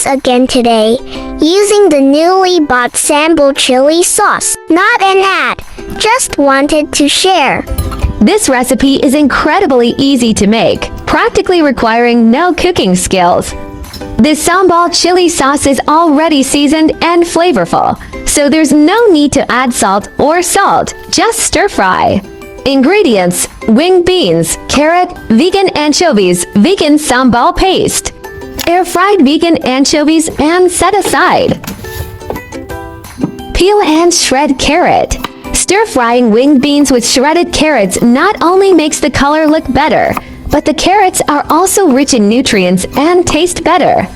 once again today, using the newly bought Sambal chili sauce. Not an ad, just wanted to share. This recipe is incredibly easy to make, practically requiring no cooking skills. The Sambal chili sauce is already seasoned and flavorful, so there's no need to add salt or salt, just stir fry. Ingredients: winged beans, carrot, vegan anchovies, vegan sambal paste. Air-fried vegan anchovies and set aside. Peel and shred carrot. Stir-frying winged beans with shredded carrots not only makes the color look better, but the carrots are also rich in nutrients and taste better.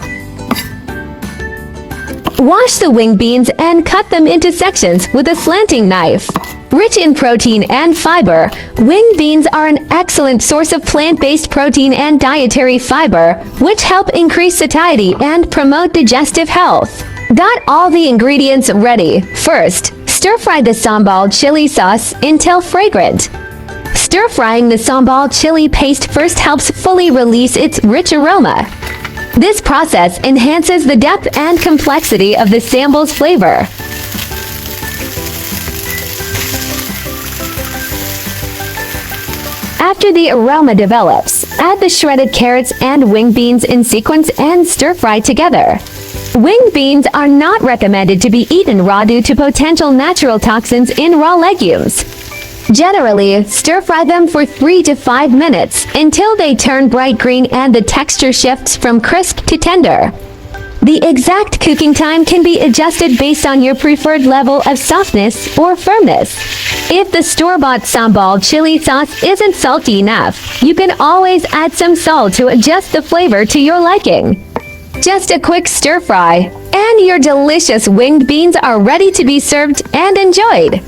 Wash the winged beans and cut them into sections with a slanting knife. Rich in protein and fiber, winged beans are an excellent source of plant-based protein and dietary fiber, which help increase satiety and promote digestive health. Got all the ingredients ready. First, stir-fry the sambal chili sauce until fragrant. Stir-frying the sambal chili paste first helps fully release its rich aroma. This process enhances the depth and complexity of the sambal's flavor. After the aroma develops, add the shredded carrots and winged beans in sequence and stir-fry together. Winged beans are not recommended to be eaten raw due to potential natural toxins in raw legumes. Generally, stir-fry them for 3 to 5 minutes until they turn bright green and the texture shifts from crisp to tender. The exact cooking time can be adjusted based on your preferred level of softness or firmness. If the store-bought sambal chili sauce isn't salty enough, you can always add some salt to adjust the flavor to your liking. Just a quick stir-fry, and your delicious winged beans are ready to be served and enjoyed.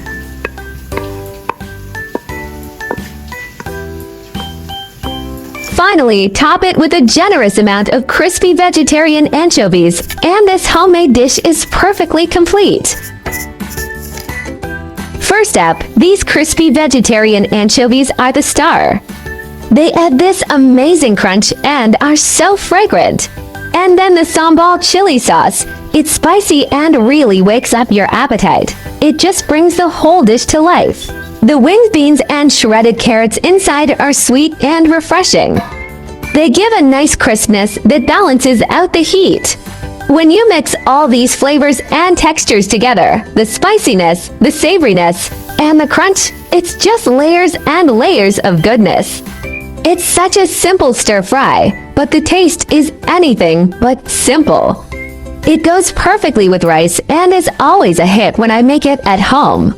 Finally, top it with a generous amount of crispy vegetarian anchovies, and this homemade dish is perfectly complete. First up, these crispy vegetarian anchovies are the star. They add this amazing crunch and are so fragrant. And then the sambal chili sauce. It's spicy and really wakes up your appetite. It just brings the whole dish to life. The winged beans and shredded carrots inside are sweet and refreshing. They give a nice crispness that balances out the heat. When you mix all these flavors and textures together, the spiciness, the savoriness, and the crunch, it's just layers and layers of goodness. It's such a simple stir-fry, but the taste is anything but simple. It goes perfectly with rice and is always a hit when I make it at home.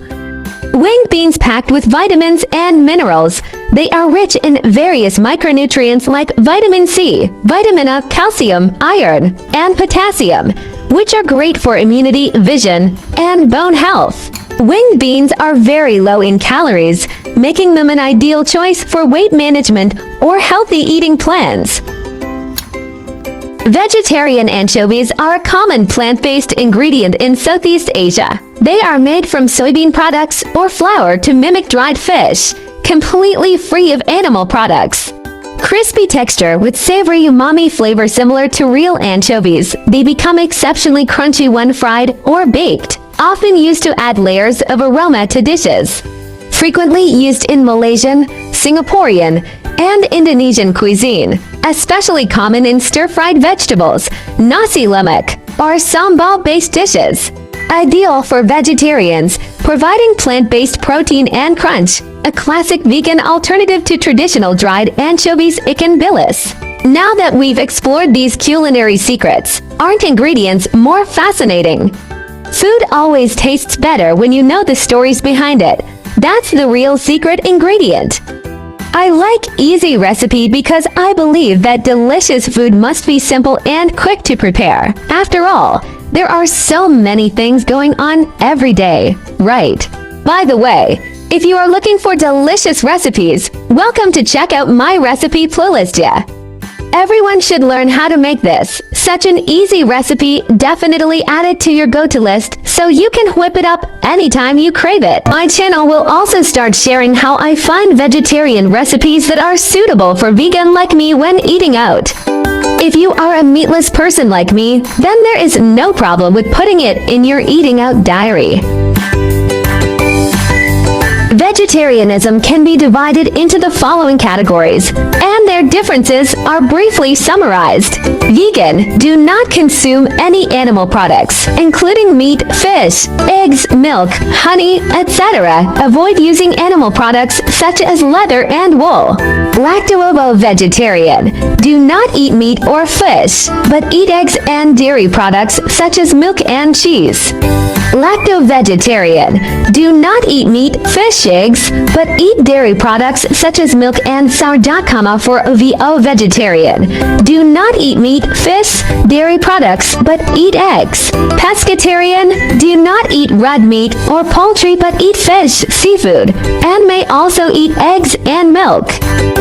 Winged beans packed with vitamins and minerals. They are rich in various micronutrients like vitamin C, vitamin A, calcium, iron, and potassium, which are great for immunity, vision, and bone health. Winged beans are very low in calories, making them an ideal choice for weight management or healthy eating plans. Vegetarian anchovies are a common plant-based ingredient in Southeast Asia. They are made from soybean products or flour to mimic dried fish, completely free of animal products. Crispy texture with savory umami flavor similar to real anchovies. They become exceptionally crunchy when fried or baked, often used to add layers of aroma to dishes. Frequently used in Malaysian, Singaporean, and Indonesian cuisine, especially common in stir-fried vegetables, nasi lemak, or sambal-based dishes. Ideal for vegetarians, providing plant-based protein and crunch, a classic vegan alternative to traditional dried anchovies ikan bilis. Now that we've explored these culinary secrets, aren't ingredients more fascinating? Food always tastes better when you know the stories behind it. That's the real secret ingredient. I like easy recipe because I believe that delicious food must be simple and quick to prepare. After all, there are so many things going on every day, right? By the way, if you are looking for delicious recipes, welcome to check out my recipe playlist. Everyone should learn how to make this. Such an easy recipe, definitely add it to your go-to list so you can whip it up anytime you crave it. My channel will also start sharing how I find vegetarian recipes that are suitable for vegan like me when eating out. If you are a meatless person like me, then there is no problem with putting it in your eating out diary. Vegetarianism can be divided into the following categories, and their differences are briefly summarized. Vegan, do not consume any animal products, including meat, fish, eggs, milk, honey, etc. Avoid using animal products such as leather and wool. Lacto-ovo-vegetarian, do not eat meat or fish, but eat eggs and dairy products such as milk and cheese. Lacto-vegetarian, do not eat meat, fish, eggs, but eat dairy products such as milk and sourdough. For VO-vegetarian, do not eat meat, fish, dairy products, but eat eggs. Pescatarian, do not eat red meat or poultry but eat fish, seafood, and may also eat eggs and milk.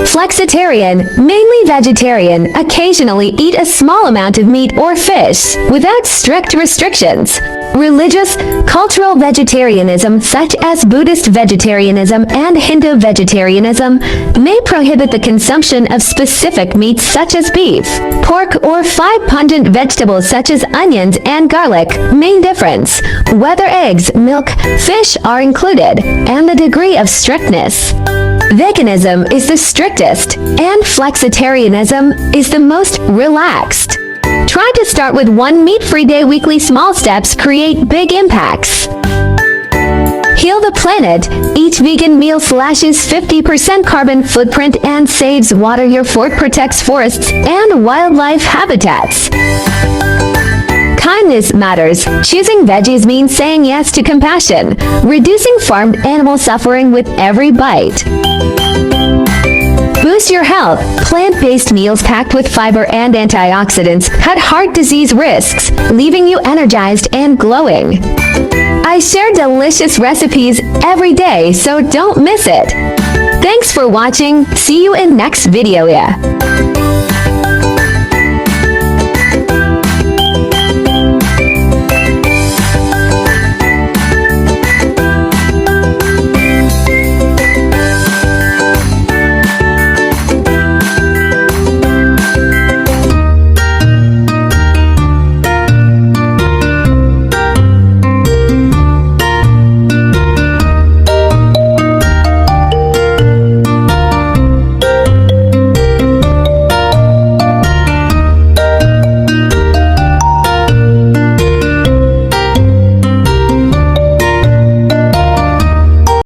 Flexitarian, mainly vegetarian, occasionally eat a small amount of meat or fish, without strict restrictions. Religious, cultural vegetarianism such as Buddhist vegetarianism and Hindu vegetarianism may prohibit the consumption of specific meats such as beef, pork, or 5 pungent vegetables such as onions and garlic. Main difference: whether eggs, milk, fish are included, and the degree of strictness. Veganism is the strictest, and flexitarianism is the most relaxed. Try to start with one meat-free day. Weekly small steps create big impacts. Heal the planet. Each vegan meal slashes 50% carbon footprint and saves water. Your fork protects forests and wildlife habitats. Kindness matters. Choosing veggies means saying yes to compassion, reducing farmed animal suffering with every bite. Boost your health. Plant-based meals packed with fiber and antioxidants cut heart disease risks, leaving you energized and glowing. I share delicious recipes every day, so don't miss it. Thanks for watching. See you in next video.